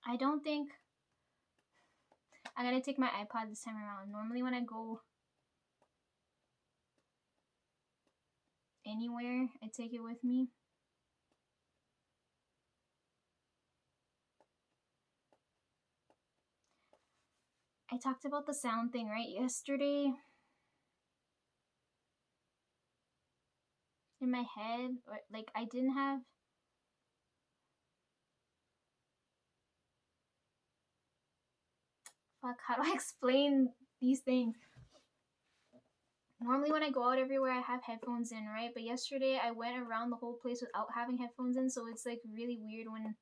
I don't think I gotta take my iPod this time around. Normally when I go anywhere, I take it with me. I talked about the sound thing, right? Yesterday in my head, or like I didn't have fuck, how do I explain these things? Normally when I go out everywhere I have headphones in, right? But yesterday I went around the whole place without having headphones in, so it's like really weird when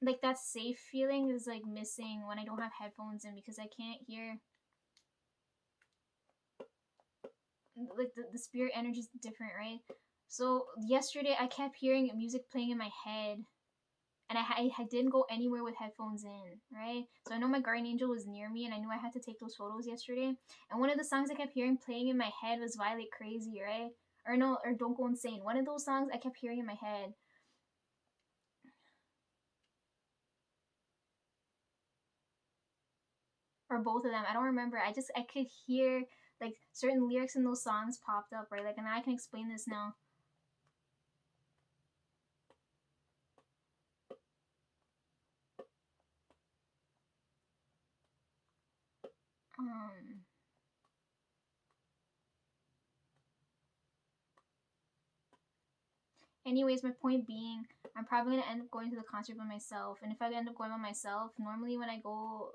like that safe feeling is like missing when I don't have headphones in because I can't hear like the spirit energy is different, right? So yesterday I kept hearing music playing in my head and I didn't go anywhere with headphones in, right? So I know my guardian angel was near me and I knew I had to take those photos yesterday. And one of the songs I kept hearing playing in my head was Violate Crazy, right? Or no, or Don't Go Insane. One of those songs I kept hearing in my head. Or both of them. I don't remember. I could hear like certain lyrics in those songs popped up, right? Like, and I can explain this now. Um Anyways, my point being, I'm probably gonna end up going to the concert by myself. And if I end up going by myself, normally when I go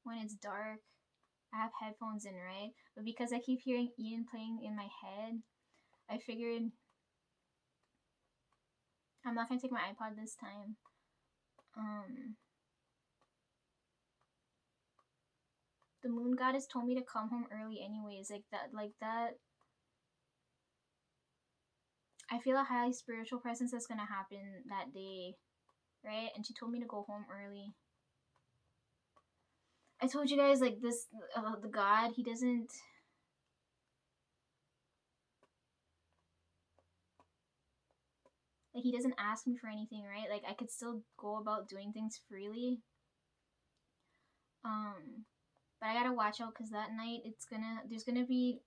when it's dark, I have headphones in, right? But because I keep hearing Ian playing in my head, I figured I'm not gonna take my iPod this time. The moon goddess told me to come home early anyways, like that. I feel a high spiritual presence that's gonna happen that day, right? And she told me to go home early. I told you guys like this, the God, he doesn't. Like he doesn't ask me for anything, right? Like I could still go about doing things freely. But I gotta watch out because that night there's gonna be.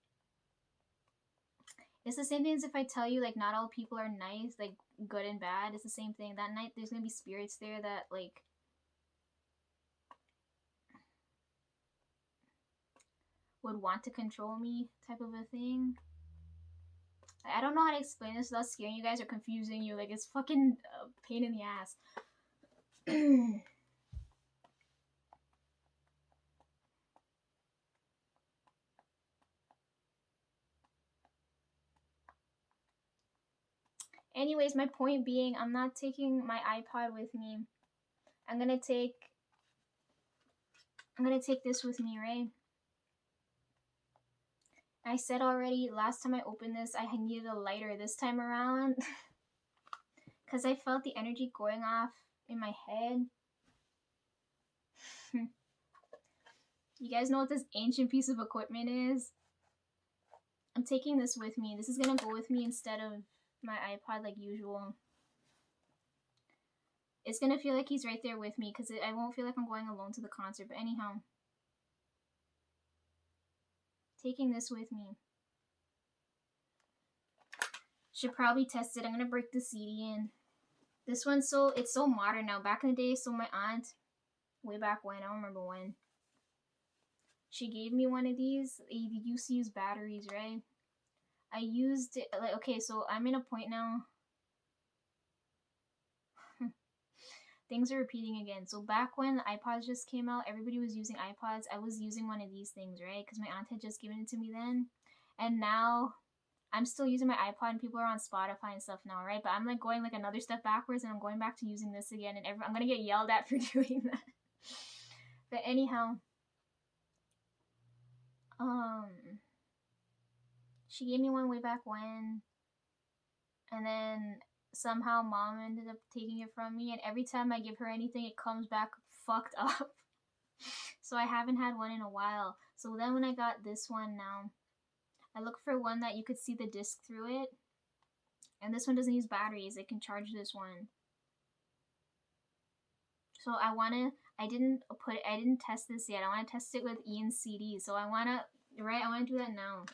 It's the same thing as if I tell you like not all people are nice, like good and bad. It's the same thing. That night there's gonna be spirits there that like would want to control me, type of a thing. I don't know how to explain this without scaring you guys or confusing you. Like it's fucking pain in the ass. Anyways, my point being, I'm not taking my iPod with me. I'm gonna take this with me, right? I said already last time I opened this, I needed a lighter this time around because I felt the energy going off in my head. You guys know what this ancient piece of equipment is? I'm taking this with me. This is gonna go with me instead of my iPod like usual. It's gonna feel like he's right there with me because I won't feel like I'm going alone to the concert. But anyhow, taking this with me. Should probably test it. I'm gonna break the CD in. This one's it's so modern now. Back in the day, so my aunt, way back when, I don't remember when, she gave me one of these. You used to use batteries, right? I used it, like, okay, so I'm in a point now. Things are repeating again. So back when iPods just came out, everybody was using iPods. I was using one of these things, right? Because my aunt had just given it to me then. And now I'm still using my iPod and people are on Spotify and stuff now, right? But I'm like going like another step backwards and I'm going back to using this again and I'm gonna get yelled at for doing that. But anyhow, she gave me one way back when. and then somehow mom ended up taking it from me, and every time I give her anything, it comes back fucked up. So I haven't had one in a while. So then when I got this one now, I look for one that you could see the disc through it. And this one doesn't use batteries. It can charge this one. So I didn't test this yet. I want to test it with Ian's CD. So I want to do that now.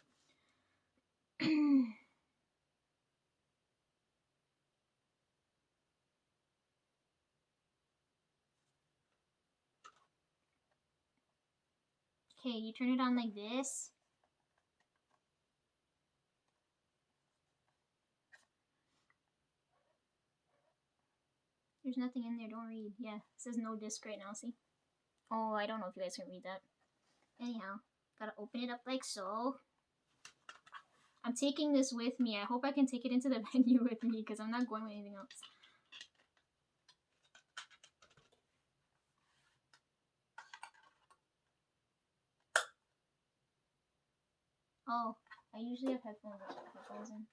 Okay, you turn it on like this. There's nothing in there, don't read. Yeah, it says no disc right now, see? Oh, I don't know if you guys can read that. Anyhow, gotta open it up like so. I'm taking this with me. I hope I can take it into the venue with me because I'm not going with anything else. Oh, I usually have headphones in.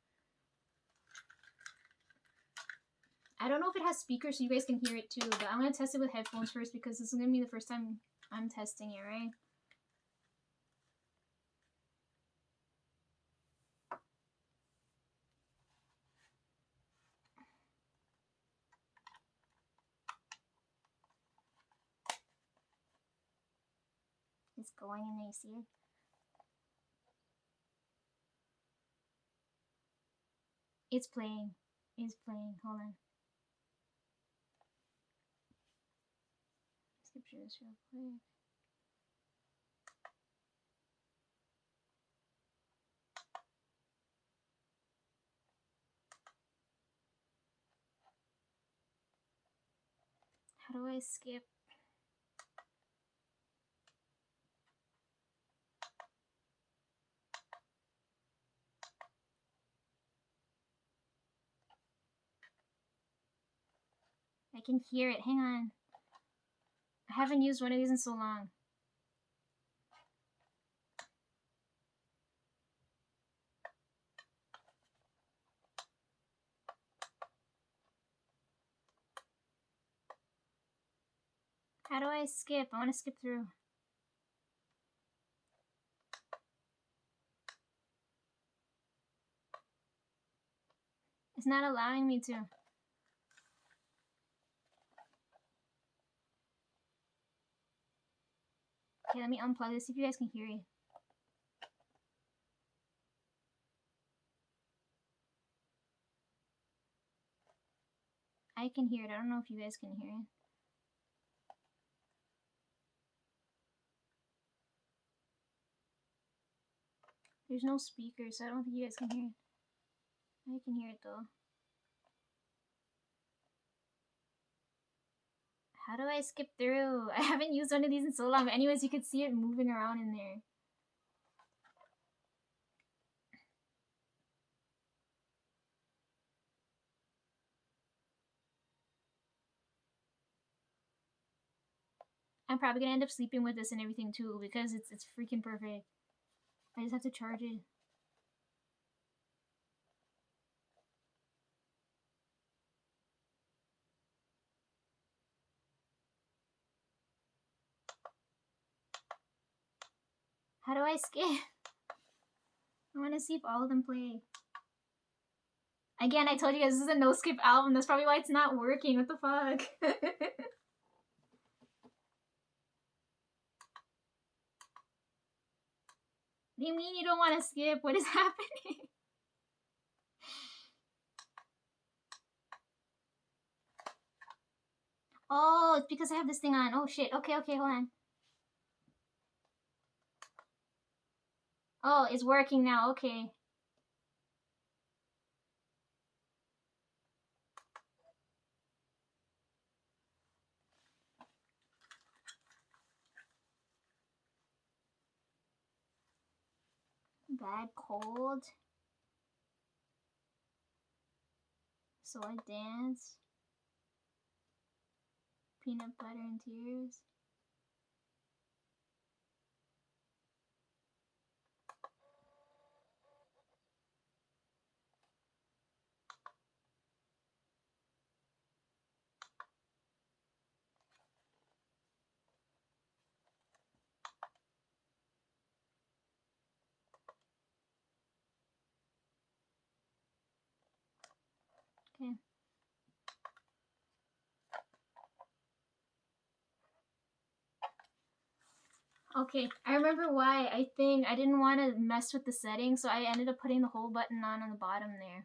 I don't know if it has speakers so you guys can hear it too, but I'm going to test it with headphones first because this is going to be the first time I'm testing it, right? It's going in there, you see it? It's playing. It's playing. Hold on. Skip through this real quick. How do I skip? I can hear it. Hang on. I haven't used one of these in so long. How do I skip? I want to skip through. It's not allowing me to. Okay, let me unplug this, see if you guys can hear it. I can hear it. I don't know if you guys can hear it. There's no speaker, so I don't think you guys can hear it. I can hear it though. How do I skip through? I haven't used one of these in so long, but anyways, you could see it moving around in there. I'm probably gonna end up sleeping with this and everything too, because it's freaking perfect. I just have to charge it. How do I skip? I want to see if all of them play. Again, I told you guys this is a no skip album. That's probably why it's not working. What the fuck? What do you mean you don't want to skip? What is happening? Oh, it's because I have this thing on. Oh shit. Okay, hold on. Oh, it's working now. Okay. Bad cold. So I dance. Peanut butter and tears. Okay. Okay, I remember why. I think I didn't want to mess with the settings, so I ended up putting the whole button on the bottom there.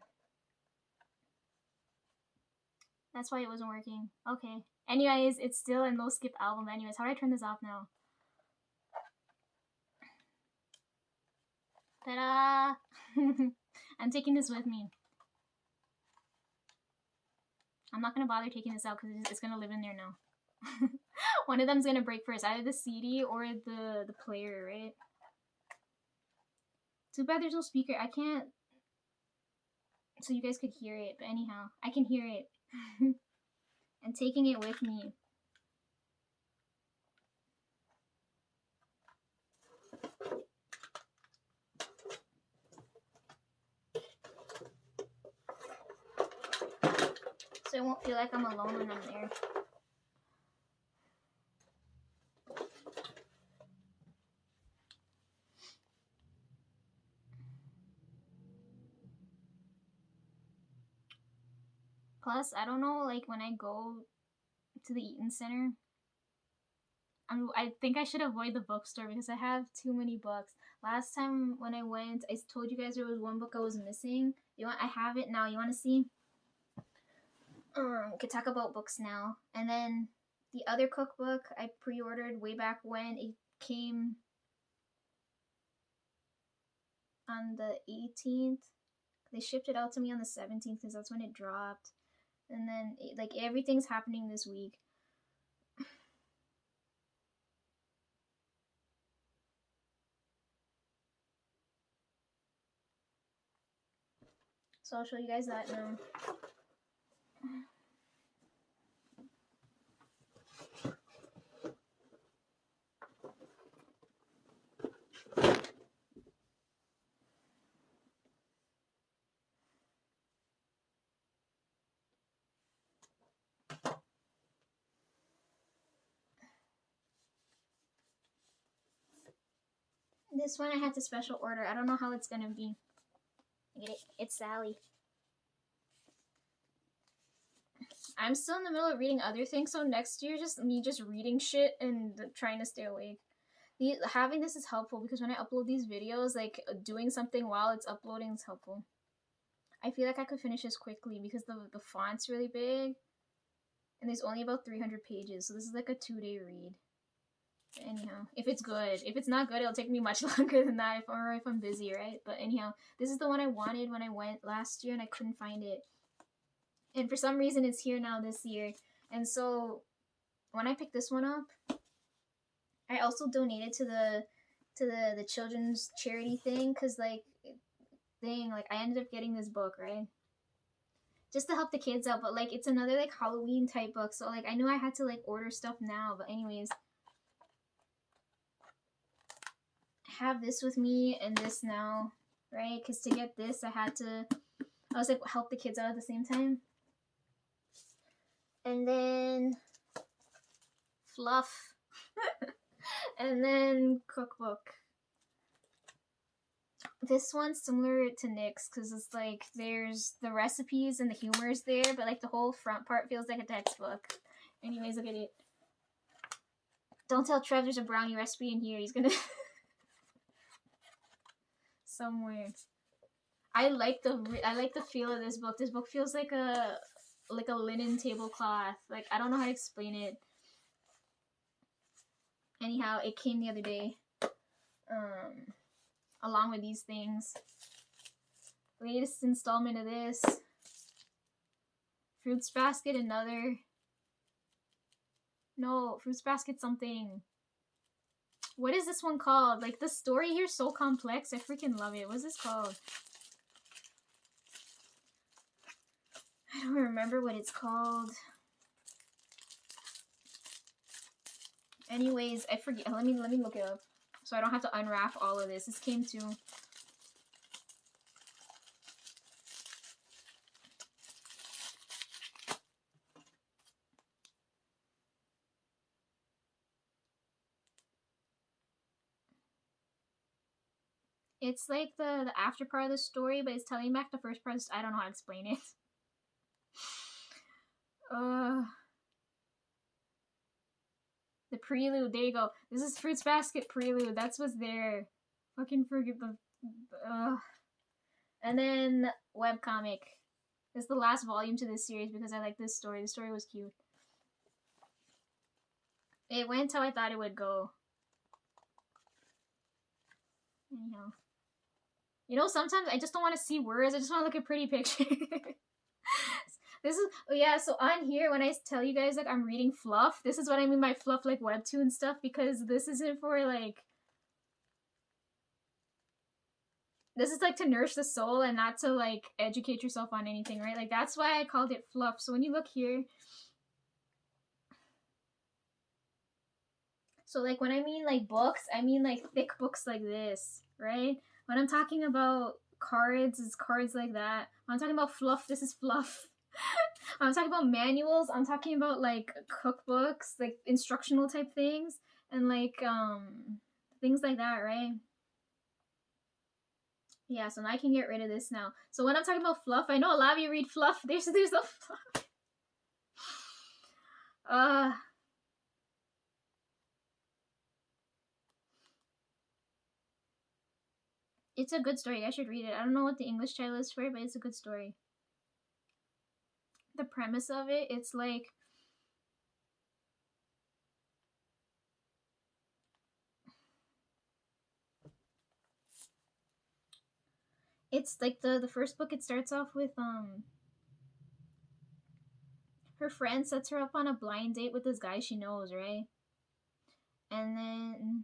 That's why it wasn't working. Okay. Anyways, it's still a no skip album. Anyways, how do I turn this off now? Ta-da! I'm taking this with me. I'm not gonna bother taking this out because it's gonna live in there now. One of them's gonna break first, either the CD or the player, right? Too bad there's no speaker. I can't, so you guys could hear it. But anyhow, I can hear it. I'm taking it with me. So I won't feel like I'm alone when I'm there. Plus, I don't know, like when I go to the Eaton Center, I think I should avoid the bookstore because I have too many books. Last time when I went, I told you guys there was one book I was missing. You want? I have it now. You want to see? We could talk about books now. And then the other cookbook I pre-ordered way back when it came on the 18th. They shipped it out to me on the 17th because that's when it dropped. And then like everything's happening this week. So I'll show you guys that now. This one I had to special order. I don't know how it's gonna be. Get it? It's Sally. I'm still in the middle of reading other things, so next year just me just reading shit and trying to stay awake. Having this is helpful because when I upload these videos, like doing something while it's uploading is helpful. I feel like I could finish this quickly because the font's really big and there's only about 300 pages, so this is like a 2-day read. Anyhow, if it's good. If it's not good, it'll take me much longer than that if I'm busy, right? But anyhow, this is the one I wanted when I went last year and I couldn't find it. And for some reason it's here now this year. And so when I picked this one up, I also donated to the children's charity thing cuz like I ended up getting this book, right? Just to help the kids out, but like it's another like Halloween type book. So like I knew I had to like order stuff now, but anyways, have this with me and this now, right? Because to get this, I was like, help the kids out at the same time. And then fluff. And then cookbook. This one's similar to Nick's because it's like there's the recipes and the humor is there, but like the whole front part feels like a textbook. Anyways, look at it. Don't tell Trev there's a brownie recipe in here. He's gonna somewhere. I like the feel of this book. This book feels like a linen tablecloth. Like I don't know how to explain it. Anyhow, it came the other day. Along with these things. Latest installment of this. Fruits Basket, another. No, Fruits Basket something. What is this one called? Like, the story here is so complex. I freaking love it. What's this called? I don't remember what it's called. Anyways, I forget. Let me look it up. So I don't have to unwrap all of this. This came too. It's like the after part of the story, but it's telling back the first part. I don't know how to explain it. Uh, the prelude. There you go. This is Fruits Basket prelude. That's what's there. Fucking forget the. And then webcomic. It's the last volume to this series because I like this story. The story was cute. It went how I thought it would go. Anyhow. You know, sometimes I just don't want to see words. I just want to look at pretty pictures. This is, oh yeah, so on here, when I tell you guys, like, I'm reading fluff, this is what I mean by fluff, like, webtoon stuff, because this isn't for, like, this is, like, to nourish the soul and not to, like, educate yourself on anything, right? Like, that's why I called it fluff. So when you look here, so, like, when I mean, like, books, I mean, like, thick books like this, right? When I'm talking about cards, it's cards like that. When I'm talking about fluff, this is fluff. I'm talking about manuals, I'm talking about, like, cookbooks, like, instructional type things, and, like, things like that, right? Yeah, so now I can get rid of this now. So when I'm talking about fluff, I know a lot of you read fluff. There's a fluff. It's a good story. I should read it. I don't know what the English title is for it, but it's a good story. The premise of it, it's like, it's like the first book, it starts off with her friend sets her up on a blind date with this guy she knows, right? And then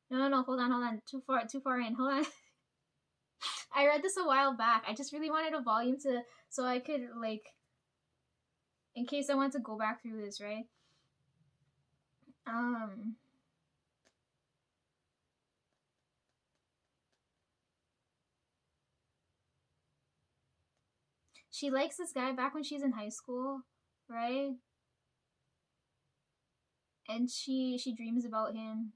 no, hold on. Too far in. Hold on. I read this a while back. I just really wanted a volume to so I could, like, in case I want to go back through this, right? She likes this guy back when she's in high school, right? And she dreams about him.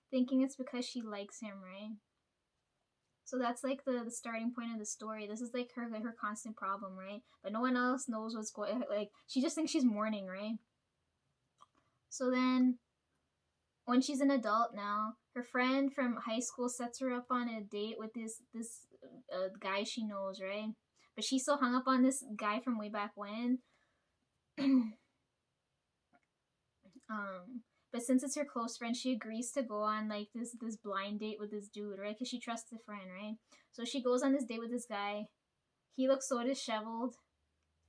Thinking it's because she likes him, right? So that's like the starting point of the story. This is like her constant problem, right? But no one else knows what's going, like, she just thinks she's mourning, right? So then when she's an adult now, her friend from high school sets her up on a date with this guy she knows, right? But she's so hung up on this guy from way back when. But since it's her close friend, she agrees to go on, like, this blind date with this dude, right? Because she trusts the friend, right? So she goes on this date with this guy. He looks so disheveled,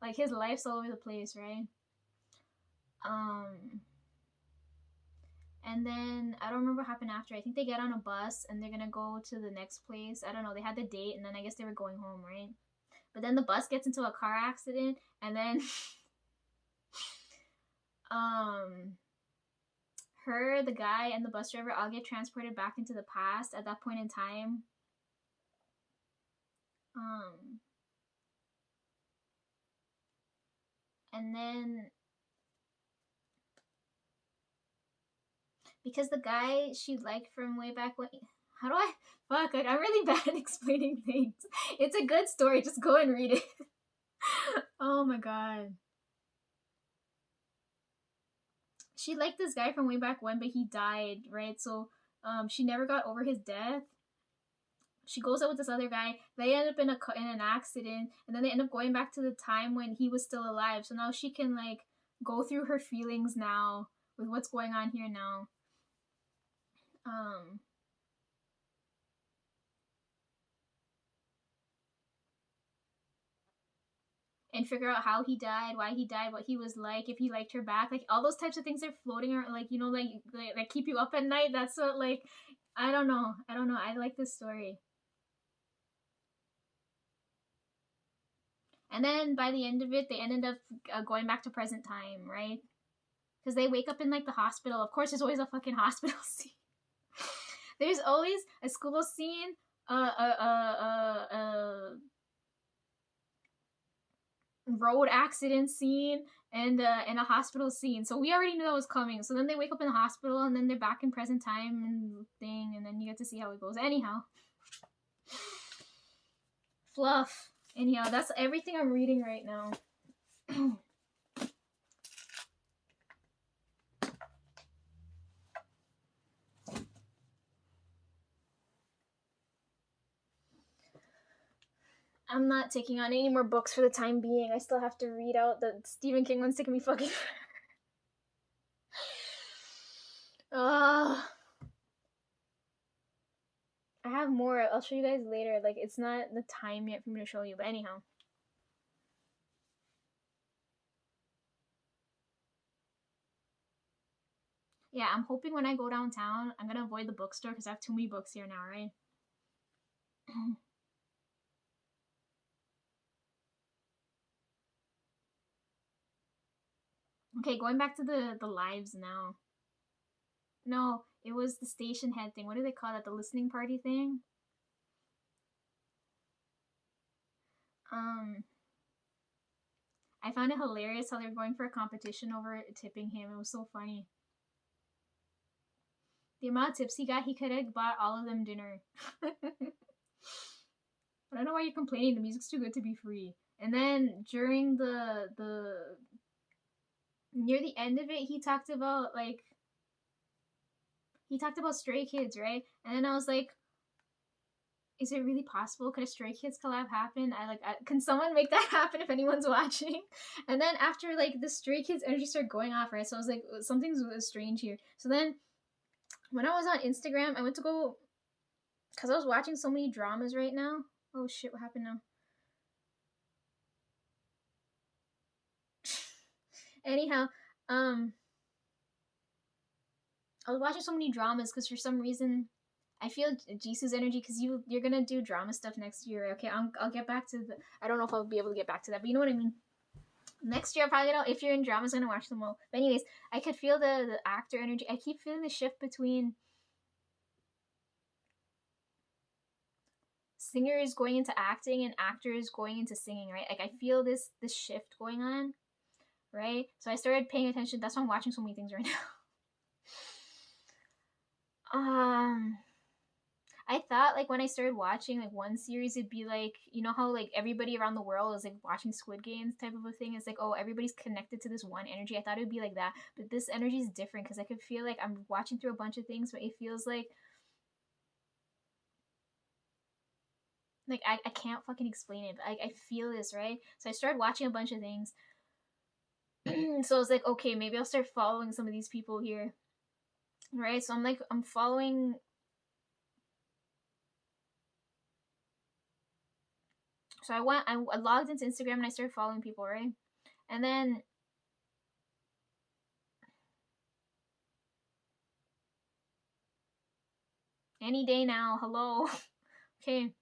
like, his life's all over the place, right? And then I don't remember what happened after. I think they get on a bus and they're gonna go to the next place. I don't know. They had the date and then I guess they were going home, right? But then the bus gets into a car accident and then her, the guy, and the bus driver all get transported back into the past at that point in time. And then because the guy she liked from way back when, how do I fuck, like, I'm really bad at explaining things. It's a good story, just go and read it. Oh my god. She liked this guy from way back when, but he died, right? So she never got over his death. She goes out with this other guy. They end up in an accident, and then they end up going back to the time when he was still alive. So now she can, like, go through her feelings now with what's going on here now. And figure out how he died, why he died, what he was like, if he liked her back, like, all those types of things are floating around, like, you know, like keep you up at night. That's what, like, I don't know. I like this story. And then by the end of it, they ended up going back to present time, right? Because they wake up in, like, the hospital. Of course, there's always a fucking hospital scene. There's always a school scene, road accident scene, and a hospital scene. So we already knew that was coming. So then they wake up in the hospital, and then they're back in present time and thing, and then you get to see how it goes. Anyhow, Fluff. Anyhow, that's everything I'm reading right now. I'm not taking on any more books for the time being. I still have to read out the Stephen King one's taking me fucking. I have more. I'll show you guys later. Like, it's not the time yet for me to show you, but anyhow. Yeah, I'm hoping when I go downtown, I'm gonna avoid the bookstore because I have too many books here now, right? Okay, going back to the lives now. No, it was the station head thing. What do they call that? The listening party thing? I found it hilarious how they were going for a competition over tipping him. It was so funny. The amount of tips he got, he could have bought all of them dinner. I don't know why you're complaining. The music's too good to be free. And then during the near the end of it, he talked about Stray Kids, right? And then I was like, is it really possible? Could a Stray Kids collab happen? Can someone make that happen if anyone's watching? And then after like the Stray Kids energy started going off, right? So I was like, something's strange here. So then when I was on Instagram, I went to go, because I was watching so many dramas right now. Oh shit, what happened now? Anyhow, I was watching so many dramas because for some reason I feel Jisoo's energy, because you're gonna do drama stuff next year. Okay, I'll get back to the. I don't know if I'll be able to get back to that, but you know what I mean. Next year, I'm probably gonna, if you're in dramas, I'm gonna watch them all. But anyways, I could feel the actor energy. I keep feeling the shift between singers going into acting and actors going into singing, right? Like I feel this shift going on, right? So I started paying attention. That's why I'm watching so many things right now. I thought like when I started watching like one series, it'd be like, you know how like everybody around the world is like watching Squid Games type of a thing. It's like, oh, everybody's connected to this one energy. I thought it would be like that, but this energy is different because I could feel like I'm watching through a bunch of things, but it feels like I can't fucking explain it, but I feel this, right? So I started watching a bunch of things. So I was like, okay, maybe I'll start following some of these people here, right? So I'm following. So I logged into Instagram and I started following people, right? And then any day now, hello. Okay.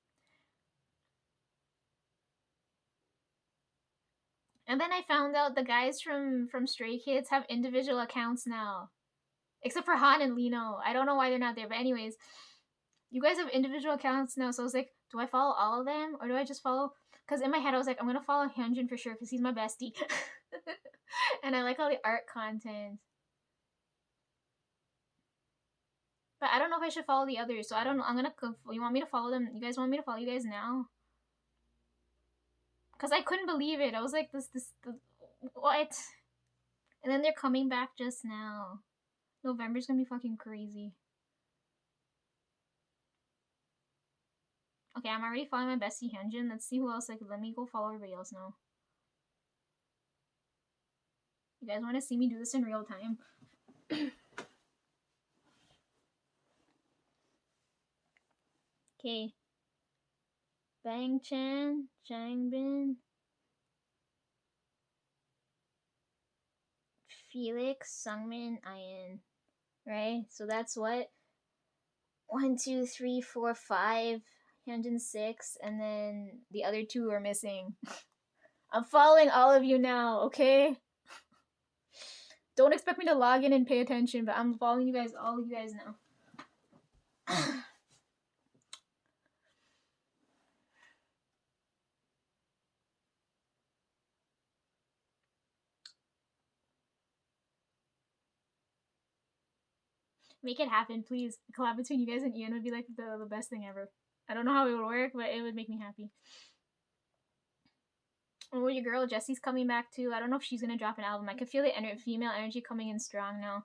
And then I found out the guys from Stray Kids have individual accounts now. Except for Han and Lino. I don't know why they're not there, but anyways, you guys have individual accounts now. So I was like, do I follow all of them or do I just follow? Because in my head I was like, I'm gonna follow Hyunjin for sure because he's my bestie, and I like all the art content. But I don't know if I should follow the others, so I don't know. I'm gonna. You want me to follow them? You guys want me to follow you guys now? Because I couldn't believe it. I was like, what? And then they're coming back just now. November's gonna be fucking crazy. Okay, I'm already following my bestie Hyunjin. Let's see who else. Like, let me go follow everybody else now. You guys want to see me do this in real time? Okay. Bang Chan, Changbin, Felix, Sungmin, Ian. Right? So that's what? 1, 2, 3, 4, 5. Hyunjin 6, and then the other 2 are missing. I'm following all of you now, okay? Don't expect me to log in and pay attention, but I'm following you guys, all of you guys now. Make it happen, please. A collab between you guys and Ian would be like the best thing ever. I don't know how it would work, but it would make me happy. Oh, your girl Jessie's coming back too. I don't know if she's gonna drop an album. I can feel the female energy coming in strong now.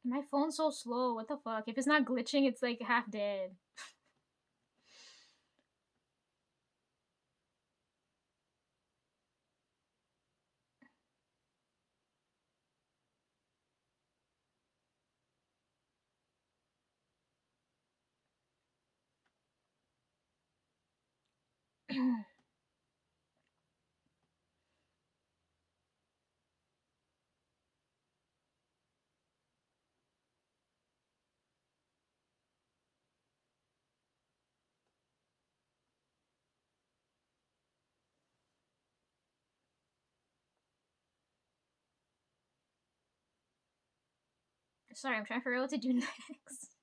My phone's so slow. What the fuck? If it's not glitching, it's like half dead. Sorry, I'm trying to figure out what to do next.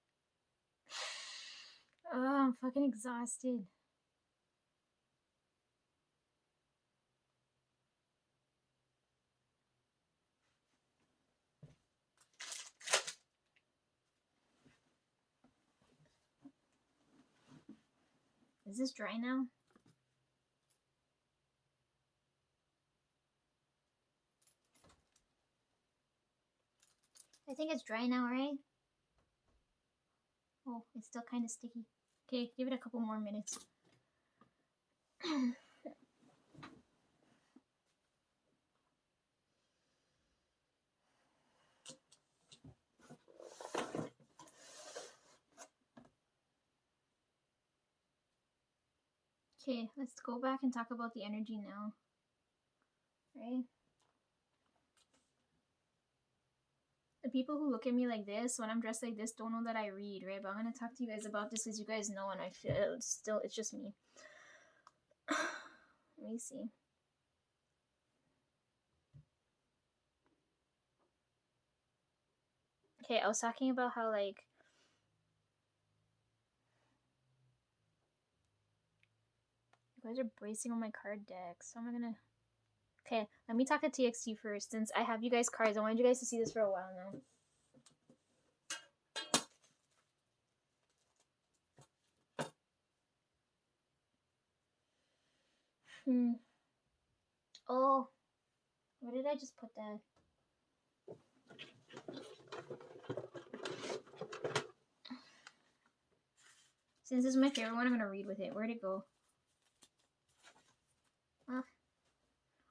Oh, I'm fucking exhausted. Is this dry now? I think it's dry now, right? Oh, it's still kind of sticky. Okay, give it a couple more minutes. Okay, let's go back and talk about the energy now. Right? The people who look at me like this when I'm dressed like this don't know that I read, right? But I'm gonna talk to you guys about this because you guys know, and I feel it's just me. Let me see. Okay, I was talking about how like you guys are bracing on my card deck, so I'm gonna. Okay, let me talk to TXT first since I have you guys cards. I wanted you guys to see this for a while now. Oh, where did I just put that? Since this is my favorite one, I'm gonna read with it. Where'd it go?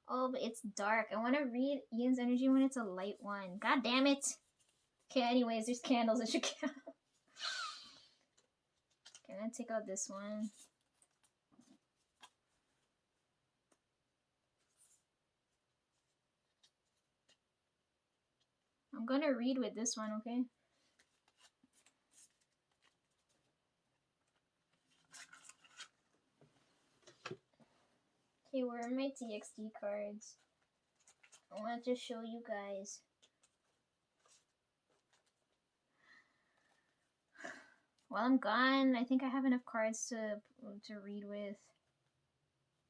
Oh, but it's dark. I want to read Ian's energy when it's a light one. God damn it. Okay, anyways, there's candles. It should count. Okay, I'm gonna take out this one. I'm gonna read with this one, okay? Okay, where are my TXT cards? I want to show you guys. While I'm gone, I think I have enough cards to read with.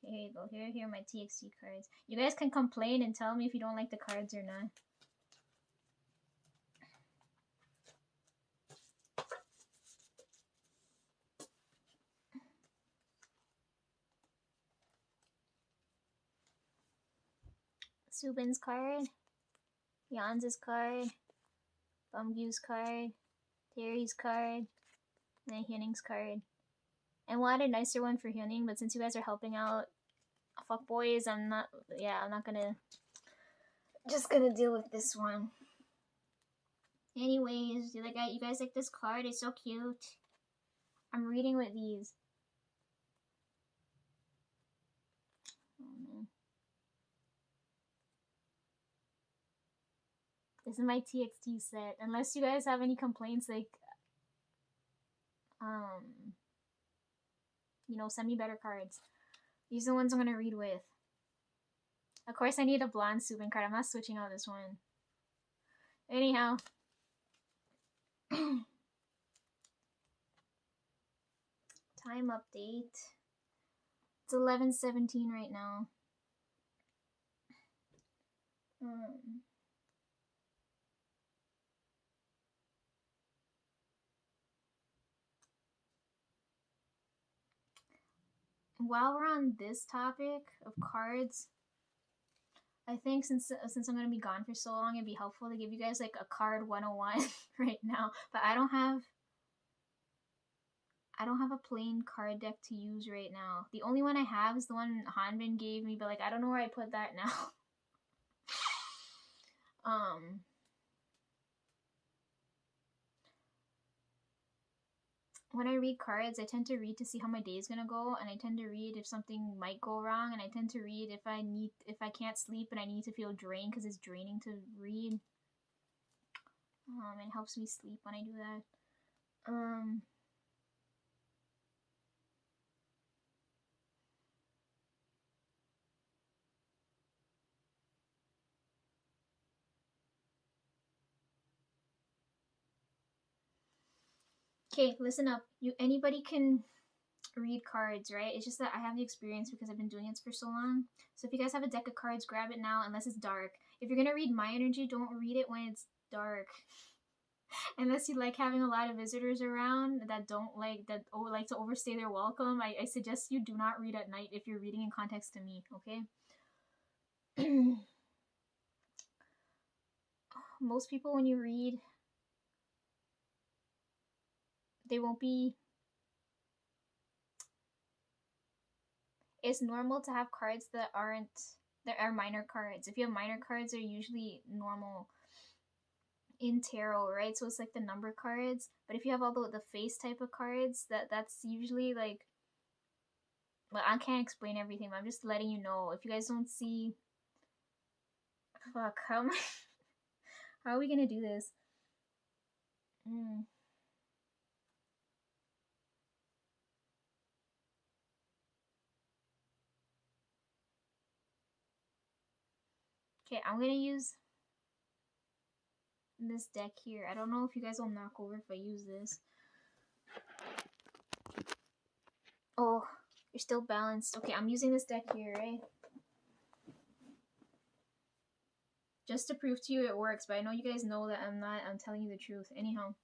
Okay, here you go. Here are my TXT cards. You guys can complain and tell me if you don't like the cards or not. Subin's card, Jan's card, Bumgu's card, Terry's card, and then Hyuning's card. And we'll add a nicer one for Hyuning, but since you guys are helping out fuck boys, I'm not gonna, just gonna deal with this one. Anyways, you guys like this card? It's so cute. I'm reading with these. Oh, man. This is my TXT set. Unless you guys have any complaints, like, you know, send me better cards. These are the ones I'm gonna read with. Of course, I need a blonde Subin card. I'm not switching out this one. Anyhow. Time update. It's 11:17 right now. Um, while we're on this topic of cards, I think since I'm gonna be gone for so long, it'd be helpful to give you guys like a card 101 right now. But I don't have a plain card deck to use right now. The only one I have is the one Hanbin gave me, but like I don't know where I put that now. um when I read cards, I tend to read to see how my day is gonna go, and I tend to read if something might go wrong, and I tend to read if I can't sleep and I need to feel drained because it's draining to read. It helps me sleep when I do that. Okay, listen up. Anybody can read cards, right? It's just that I have the experience because I've been doing it for so long. So if you guys have a deck of cards, grab it now unless it's dark. If you're gonna read my energy, don't read it when it's dark. Unless you like having a lot of visitors around that don't like like to overstay their welcome, I suggest you do not read at night if you're reading in context to me, okay? Most people when you read, they won't be it's normal to have cards that are minor cards. If you have minor cards, they're usually normal in tarot, right? So it's like the number cards. But if you have all the face type of cards, that's usually like, well, I can't explain everything, but I'm just letting you know. If you guys don't see, fuck, how are we gonna do this? Okay, I'm gonna use this deck here. I don't know if you guys will knock over if I use this. Oh, you're still balanced. Okay, I'm using this deck here, right? Just to prove to you it works, but I know you guys know that I'm telling you the truth. Anyhow.